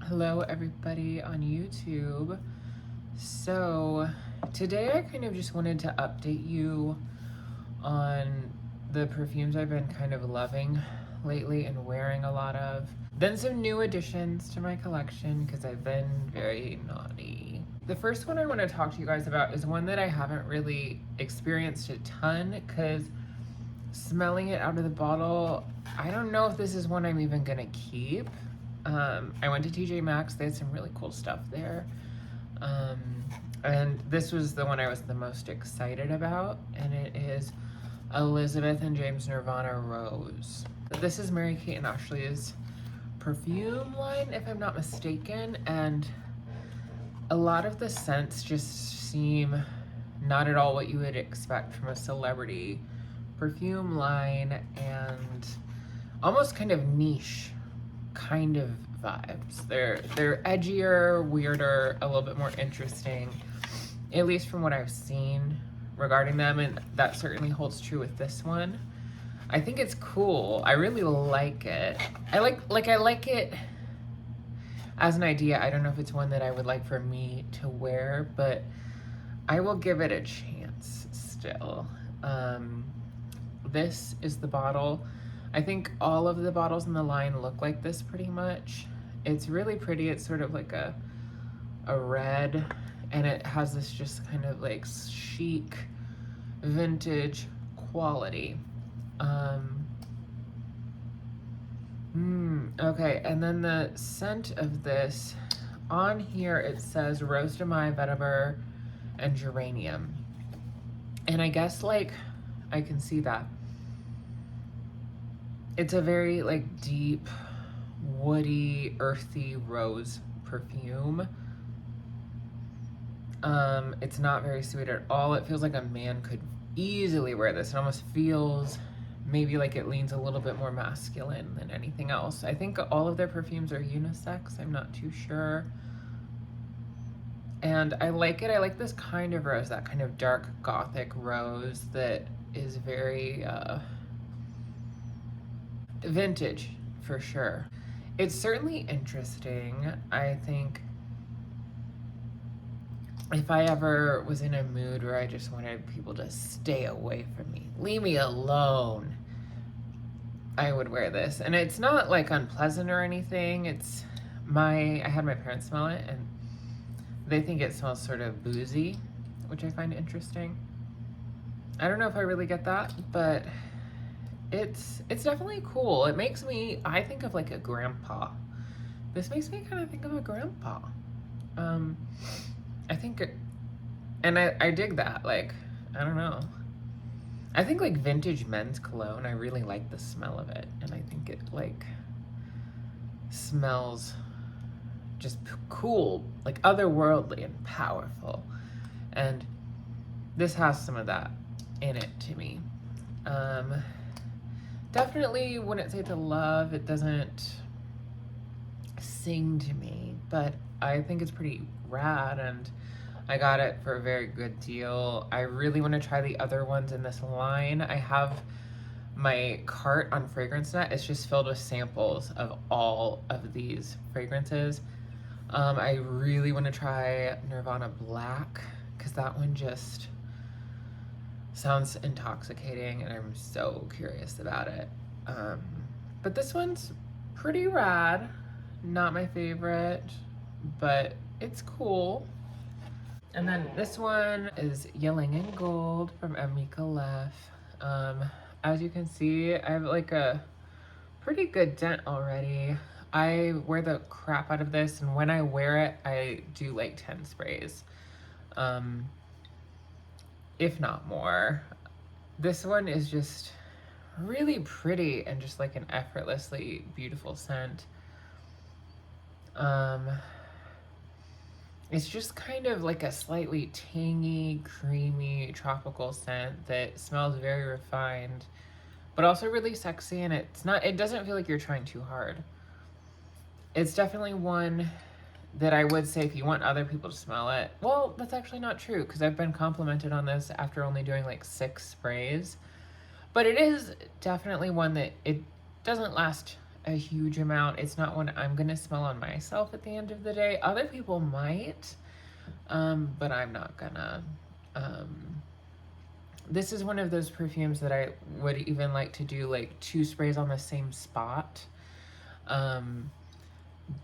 Hello everybody on YouTube. So today I kind of just wanted to update you on the perfumes I've been kind of loving lately and wearing a lot of. Then some new additions to my collection because I've been very naughty. The first one I want to talk to you guys about is one that I haven't really experienced a ton because smelling it out of the bottle, I don't know if this is one I'm even gonna keep. I went to TJ Maxx, they had some really cool stuff there. And this was the one I was the most excited about, and it is Elizabeth and James Nirvana Rose. This is Mary-Kate and Ashley's perfume line, if I'm not mistaken, and a lot of the scents just seem not at all what you would expect from a celebrity perfume line, and almost kind of niche kind of vibes. They're edgier, weirder, a little bit more interesting, at least from what I've seen regarding them, and that certainly holds true with this one. I think it's cool. I really like it. I like it as an idea. I don't know if it's one that I would like for me to wear, but I will give it a chance still. This is the bottle. I think all of the bottles in the line look like this pretty much. It's really pretty. It's sort of like a red, and it has this just kind of like chic vintage quality. Okay, and then the scent of this, on here it says Rose de Mai, Vetiver, and Geranium. And I guess like I can see that. It's a very like deep, woody, earthy rose perfume. It's not very sweet at all. It feels like a man could easily wear this. It almost feels maybe like it leans a little bit more masculine than anything else. I think all of their perfumes are unisex. I'm not too sure. And I like it. I like this kind of rose, that kind of dark gothic rose that is very vintage for sure. It's certainly interesting. I think if I ever was in a mood where I just wanted people to stay away from me, leave me alone, I would wear this. And it's not like unpleasant or anything. I had my parents smell it and they think it smells sort of boozy, which I find interesting. I don't know if I really get that, but it's definitely cool. It makes me, I think of like a grandpa. This makes me kind of think of a grandpa. I think, and I dig that. Like, I don't know. I think like vintage men's cologne, I really like the smell of it. And I think it like smells just cool, like otherworldly and powerful. And this has some of that in it to me. Definitely wouldn't say it's a love. It doesn't sing to me, but I think it's pretty rad and I got it for a very good deal. I really want to try the other ones in this line. I have my cart on FragranceNet. It's just filled with samples of all of these fragrances. I really want to try Nirvana Black because that one just sounds intoxicating and I'm so curious about it. But this one's pretty rad. Not my favorite, but it's cool. And then this one is Yelling in Gold from Amika Lef. As you can see, I have like a pretty good dent already. I wear the crap out of this, and when I wear it, I do like 10 sprays. If not more. This one is just really pretty and just like an effortlessly beautiful scent. It's just kind of like a slightly tangy, creamy, tropical scent that smells very refined, but also really sexy, and it doesn't feel like you're trying too hard. It's definitely one that I would say if you want other people to smell it. Well, that's actually not true because I've been complimented on this after only doing like 6 sprays. But it is definitely one that it doesn't last a huge amount. It's not one I'm gonna smell on myself at the end of the day. Other people might, but I'm not gonna. This is one of those perfumes that I would even like to do like 2 sprays on the same spot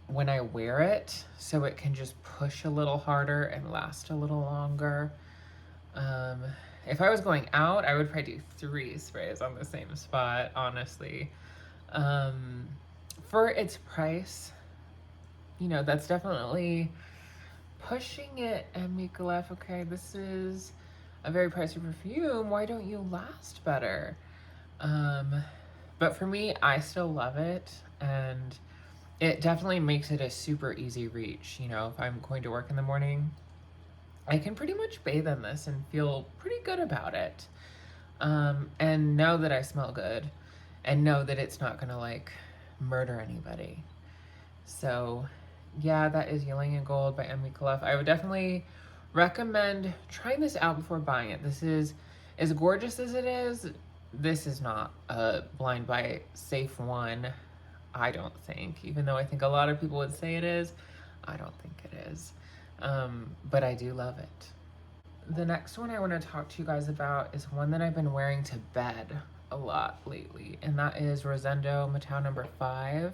when I wear it, so it can just push a little harder and last a little longer. If I was going out, I would probably do 3 sprays on the same spot, honestly. For its price, you know, that's definitely pushing it. And Mikolev, okay, this is a very pricey perfume. Why don't you last better? But for me, I still love it, and it definitely makes it a super easy reach. You know, if I'm going to work in the morning, I can pretty much bathe in this and feel pretty good about it. And know that I smell good, and know that it's not gonna like murder anybody. So yeah, that is Yelling in Gold by Emmy Clough. I would definitely recommend trying this out before buying it. This is, as gorgeous as it is, this is not a blind buy safe one, I don't think. Even though I think a lot of people would say it is, I don't think it is. But I do love it. The next one I want to talk to you guys about is one that I've been wearing to bed a lot lately, and that is Rosendo Matau number 5.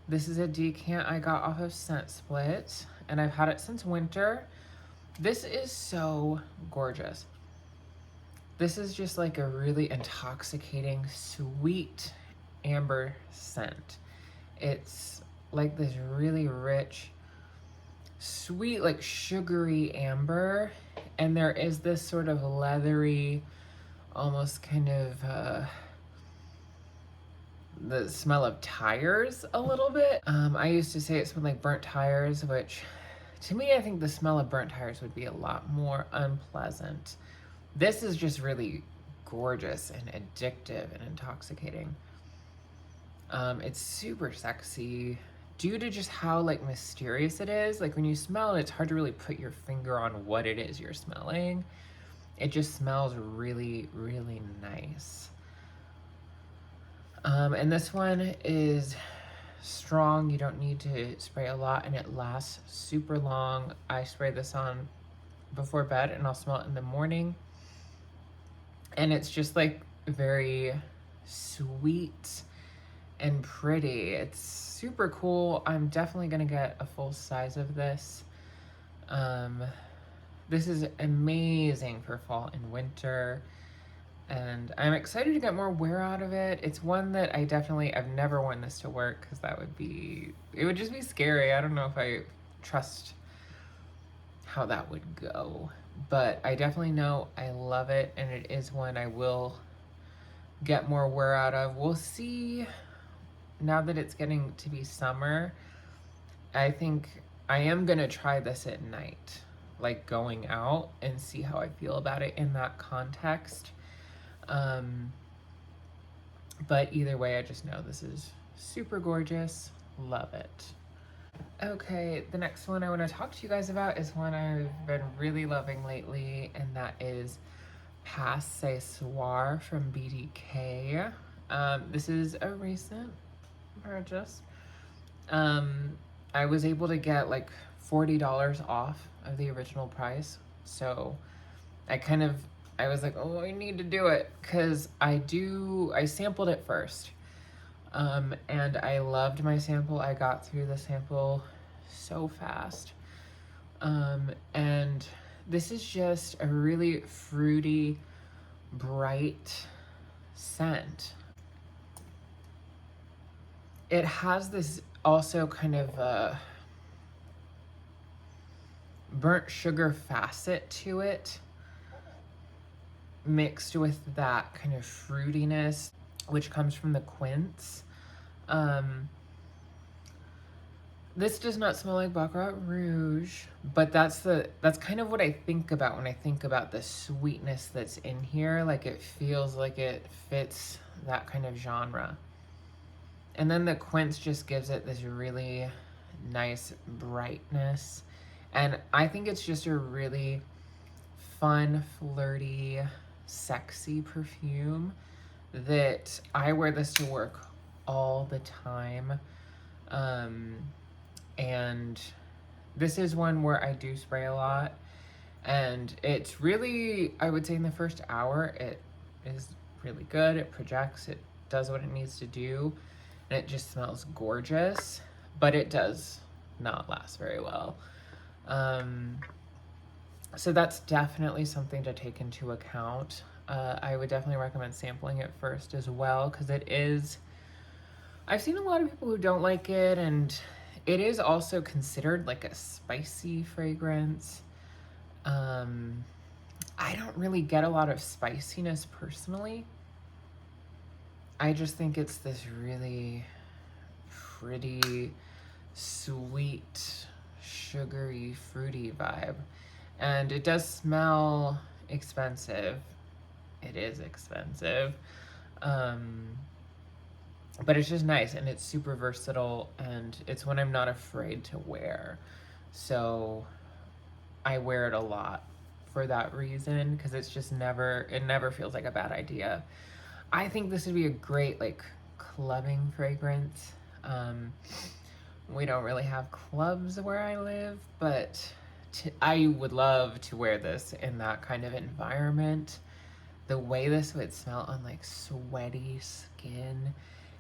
This is a decant I got off of Scent Split, and I've had it since winter. This is so gorgeous. This is just like a really intoxicating, sweet amber scent. It's like this really rich, sweet, like sugary amber, and there is this sort of leathery, almost kind of the smell of tires a little bit. I used to say it smelled like burnt tires, which to me, I think the smell of burnt tires would be a lot more unpleasant. This is just really gorgeous and addictive and intoxicating. It's super sexy due to just how like mysterious it is. Like when you smell it, it's hard to really put your finger on what it is you're smelling. It just smells really, really nice. And this one is strong. You don't need to spray a lot, and it lasts super long. I spray this on before bed and I'll smell it in the morning. And it's just like very sweet and pretty. It's super cool. I'm definitely gonna get a full size of this. This is amazing for fall and winter, and I'm excited to get more wear out of it. It's one that I've never worn this to work, because it would just be scary. I don't know if I trust how that would go, but I definitely know I love it, and it is one I will get more wear out of. We'll see. Now that it's getting to be summer, I think I am gonna try this at night, like going out, and see how I feel about it in that context. But either way, I just know this is super gorgeous. Love it. Okay, the next one I want to talk to you guys about is one I've been really loving lately, and that is Pas Ce Soir from BDK. This is a recent purchase. I was able to get like $40 off of the original price, so I was like, oh, I need to do it, because I sampled it first. And I loved my sample. I got through the sample so fast. And this is just a really fruity, bright scent. It has this also kind of burnt sugar facet to it, mixed with that kind of fruitiness, which comes from the quince. This does not smell like Baccarat Rouge, but that's kind of what I think about when I think about the sweetness that's in here. Like, it feels like it fits that kind of genre. And then the quince just gives it this really nice brightness. And I think it's just a really fun, flirty, sexy perfume that I wear this to work all the time. Um, and this is one where I do spray a lot. And it's really, I would say in the first hour, it is really good. It projects, it does what it needs to do, and it just smells gorgeous, but it does not last very well. So that's definitely something to take into account. I would definitely recommend sampling it first as well, because it is, I've seen a lot of people who don't like it, and it is also considered like a spicy fragrance. I don't really get a lot of spiciness personally. I just think it's this really pretty, sweet, sugary, fruity vibe. And it does smell expensive. It is expensive. But it's just nice, and it's super versatile, and it's one I'm not afraid to wear. So I wear it a lot for that reason, because it's just it never feels like a bad idea. I think this would be a great like clubbing fragrance. We don't really have clubs where I live, but I would love to wear this in that kind of environment. The way this would smell on like sweaty skin,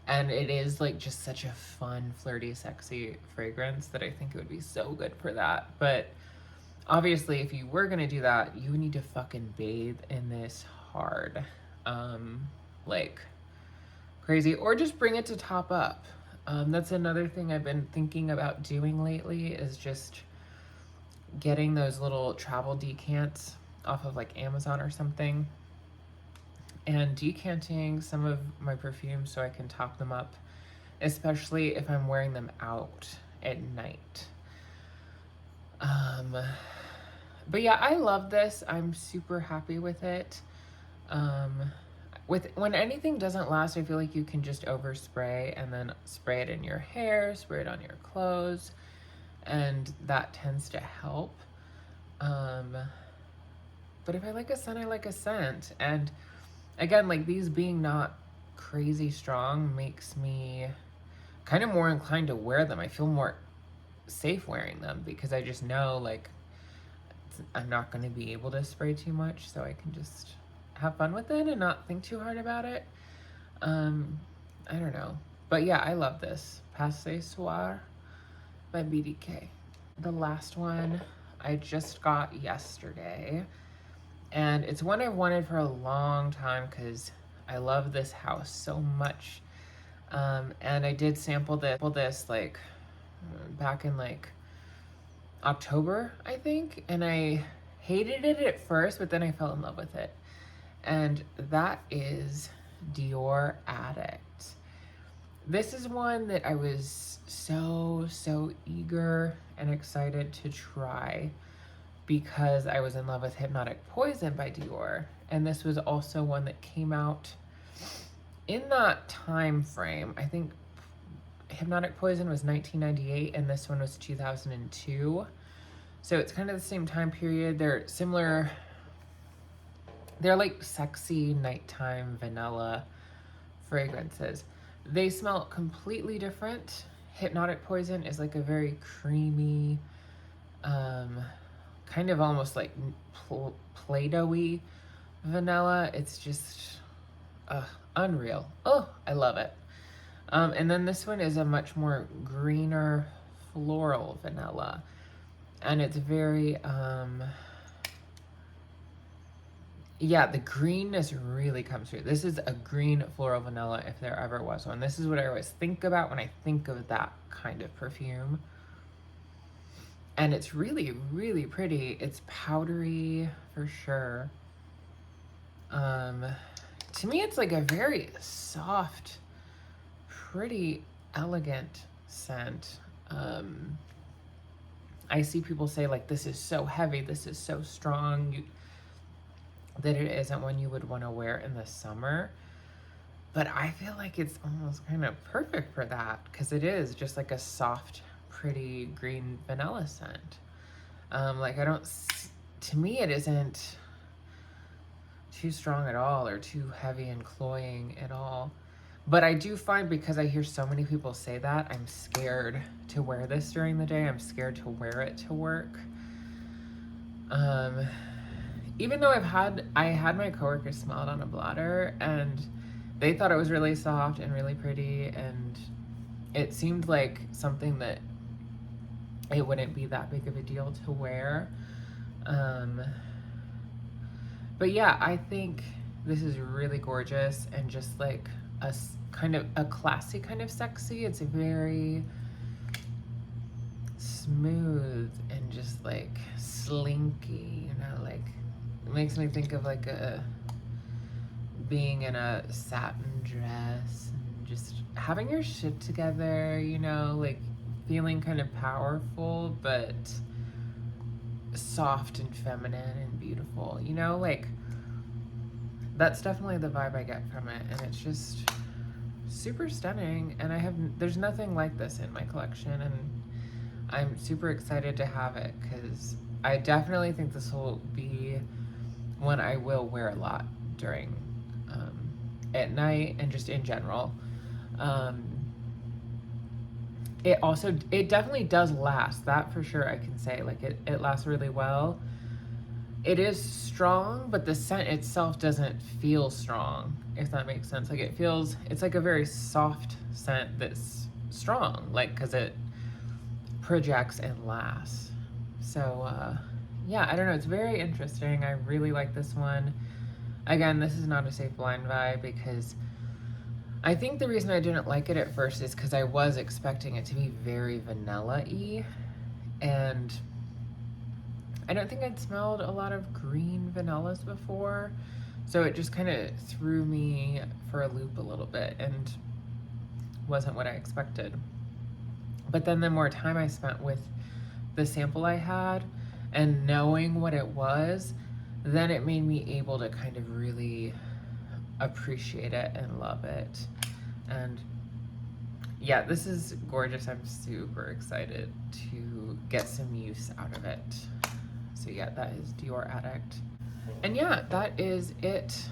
and it is like just such a fun, flirty, sexy fragrance that I think it would be so good for that. But obviously, if you were gonna do that, you would need to fucking bathe in this hard. Like crazy, or just bring it to top up. That's another thing I've been thinking about doing lately, is just getting those little travel decants off of like Amazon or something, and decanting some of my perfumes so I can top them up, especially if I'm wearing them out at night. But yeah, I love this. I'm super happy with it. When anything doesn't last, I feel like you can just overspray and then spray it in your hair, spray it on your clothes, and that tends to help. But if I like a scent, I like a scent. And again, like these being not crazy strong makes me kind of more inclined to wear them. I feel more safe wearing them because I just know like I'm not going to be able to spray too much, so I can just have fun with it and not think too hard about it. I don't know. But yeah, I love this. Passe Soir by BDK. The last one I just got yesterday, and it's one I've wanted for a long time because I love this house so much. And I did sample this like back in like October, I think, and I hated it at first, but then I fell in love with it. And that is Dior Addict. This is one that I was so eager and excited to try because I was in love with Hypnotic Poison by Dior. And this was also one that came out in that time frame. I think Hypnotic Poison was 1998 and this one was 2002. So it's kind of the same time period. They're similar. They're like sexy nighttime vanilla fragrances. They smell completely different. Hypnotic Poison is like a very creamy, kind of almost like Play-Doh-y vanilla. It's just unreal. Oh, I love it. And then this one is a much more greener floral vanilla. And it's very, yeah, the greenness really comes through. This is a green floral vanilla if there ever was one. This is what I always think about when I think of that kind of perfume. And it's really, really pretty. It's powdery for sure. To me, it's like a very soft, pretty elegant scent. I see people say like, this is so heavy, this is so strong, that it isn't one you would want to wear in the summer. But I feel like it's almost kind of perfect for that because it is just like a soft, pretty green vanilla scent. Like to me, it isn't too strong at all or too heavy and cloying at all. But I do find, because I hear so many people say that, I'm scared to wear this during the day. I'm scared to wear it to work. Even though I had my coworkers smell it on a blotter, and they thought it was really soft and really pretty, and it seemed like something that it wouldn't be that big of a deal to wear. But yeah, I think this is really gorgeous and just like a kind of a classy kind of sexy. It's very smooth and just like slinky, like it makes me think of like being in a satin dress and just having your shit together, like feeling kind of powerful but soft and feminine and beautiful, like that's definitely the vibe I get from it, and it's just super stunning. And there's nothing like this in my collection, and I'm super excited to have it because I definitely think this will be one I will wear a lot during at night and just in general. It definitely does last, that for sure. I can say, like, it lasts really well. It is strong, but the scent itself doesn't feel strong, if that makes sense. Like, it's like a very soft scent that's strong, like, because it projects and lasts. So yeah, I don't know, it's very interesting. I really like this one. Again, this is not a safe blind buy because I think the reason I didn't like it at first is because I was expecting it to be very vanilla-y, and I don't think I'd smelled a lot of green vanillas before, so it just kind of threw me for a loop a little bit and wasn't what I expected. But then the more time I spent with the sample I had and knowing what it was, then it made me able to kind of really appreciate it and love it. And yeah, this is gorgeous. I'm super excited to get some use out of it. So yeah, that is Dior Addict. And yeah, that is it.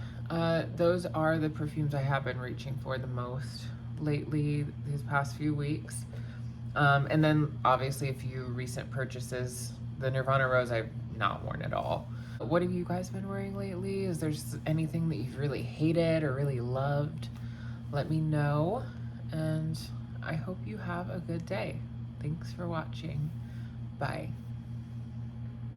Those are the perfumes I have been reaching for the most lately these past few weeks. And then obviously a few recent purchases. The Nirvana Rose I've not worn at all. What have you guys been wearing lately? Is there anything that you've really hated or really loved? Let me know, and I hope you have a good day. Thanks for watching. Bye.